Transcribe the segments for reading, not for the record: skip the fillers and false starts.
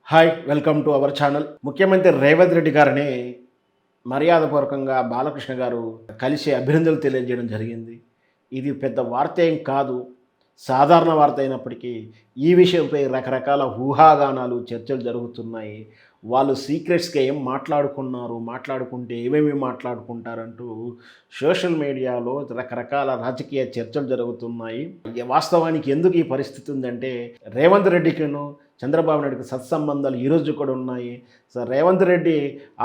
Hi welcome to our channel. ముఖ్యమంత్రి రేవంత్ రెడ్డి గారిని మర్యాదపూర్వకంగా బాలకృష్ణ గారు కలిసి అభినందనలు తెలియజేయడం జరిగింది. ఇది పెద్ద వార్త ఏం కాదు. సాధారణ వార్త అయినప్పటికీ ఈ విషయంపై రకరకాల ఊహాగానాలు, చర్చలు జరుగుతున్నాయి. వాళ్ళు సీక్రెట్స్‌గా ఏం మాట్లాడుకున్నారు, మాట్లాడుకుంటే ఏమేమి మాట్లాడుకుంటారంటూ సోషల్ మీడియాలో రకరకాల రాజకీయ చర్చలు జరుగుతున్నాయి. వాస్తవానికి ఎందుకు ఈ పరిస్థితి ఉందంటే రేవంత్ రెడ్డికిను చంద్రబాబు నాయుడుకి సత్సంబంధాలు ఈరోజు కూడా ఉన్నాయి. రేవంత్ రెడ్డి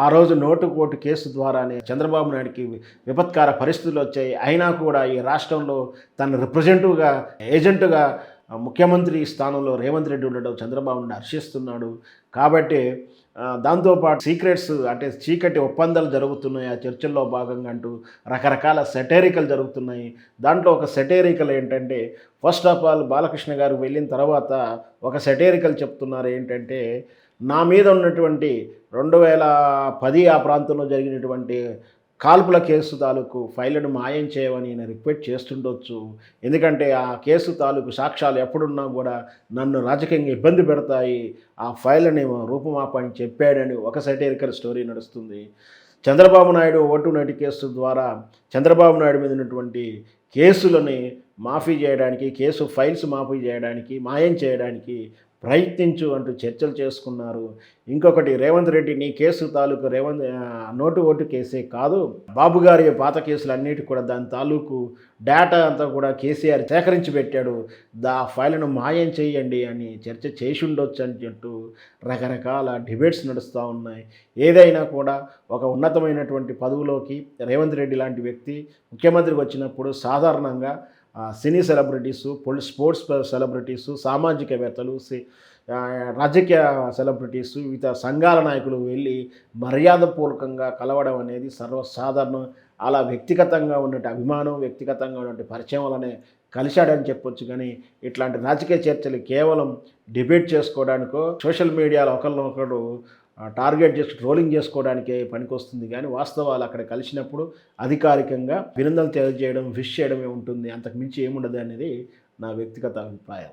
ఆ రోజు నోటుకోటు కేసు ద్వారానే చంద్రబాబు నాయుడుకి విపత్కర పరిస్థితులు వచ్చాయి. అయినా కూడా ఈ రాష్ట్రంలో తన రిప్రజెంటివ్‌గా, ఏజెంట్‌గా ముఖ్యమంత్రి స్థానంలో రేవంత్ రెడ్డి ఉండడం చంద్రబాబు నాయుడు హర్షిస్తున్నాడు. కాబట్టి దాంతోపాటు సీక్రెట్స్ అంటే చీకటి ఒప్పందాలు జరుగుతున్నాయి ఆ చర్చల్లో భాగంగా అంటూ రకరకాల సెటైరికల్ జరుగుతున్నాయి. దాంట్లో ఒక సెటైరికల్ ఏంటంటే ఫస్ట్ ఆఫ్ ఆల్ బాలకృష్ణ గారు వెళ్ళిన తర్వాత ఒక సెటైరికల్ చెప్తున్నారు ఏంటంటే, నా మీద ఉన్నటువంటి 2010 ఆ ప్రాంతంలో జరిగినటువంటి కాల్పుల కేసు తాలూకు ఫైళ్ళను మాయం చేయమని నేను రిక్వెస్ట్ చేస్తుండొచ్చు. ఎందుకంటే ఆ కేసు తాలూకు సాక్ష్యాలు ఎప్పుడున్నా కూడా నన్ను రాజకీయంగా ఇబ్బంది పెడతాయి. ఆ ఫైళ్ళని రూపుమాపని చెప్పాడని ఒక సెటైరికల్ స్టోరీ నడుస్తుంది. Chandrababu Naidu vote note case ద్వారా చంద్రబాబు నాయుడు మీద ఉన్నటువంటి కేసులని మాఫీ చేయడానికి, కేసు ఫైల్స్ మాఫీ చేయడానికి, మాయం చేయడానికి ప్రయత్నించు అంటూ చర్చలు చేసుకున్నారు. ఇంకొకటి రేవంత్ రెడ్డి నీ కేసు తాలూకు నోటు ఓటు కేసే కాదు, బాబు గారి పాత కేసులన్నిటి కూడా దాని తాలూకు డేటా అంతా కూడా కేసీఆర్ సేకరించి పెట్టాడు. ఫైల్ను మాయం చేయండి అని చర్చ చేసి ఉండొచ్చు అని చెప్తూ రకరకాల డిబేట్స్ నడుస్తూ ఉన్నాయి. ఏదైనా కూడా ఒక ఉన్నతమైనటువంటి పదవిలోకి రేవంత్ రెడ్డి లాంటి వ్యక్తి ముఖ్యమంత్రికి వచ్చినప్పుడు సాధారణంగా సినీ సెలబ్రిటీసు, స్పోర్ట్స్ సెలబ్రిటీసు, సామాజికవేత్తలు, రాజకీయ సెలబ్రిటీసు, వివిధ సంఘాల నాయకులు వెళ్ళి మర్యాదపూర్వకంగా కలవడం అనేది సర్వసాధారణం. అలా వ్యక్తిగతంగా ఉన్నట్టు అభిమానం, వ్యక్తిగతంగా ఉన్నట్టు పరిచయం వల్లనే కలిశాడని చెప్పొచ్చు. కానీ ఇట్లాంటి రాజకీయ చర్చలు కేవలం డిబేట్ చేసుకోవడానికో, సోషల్ మీడియాలో ఒకరినొకరు టార్గెట్ చేసి ట్రోలింగ్ చేసుకోవడానికే పనికొస్తుంది. కానీ వాస్తవాలు అక్కడ కలిసినప్పుడు అధికారికంగా అభినందనలు తెలియజేయడం, విష్ చేయడమే ఉంటుంది. అంతకు మించి ఏముండదు అనేది నా వ్యక్తిగత అభిప్రాయం.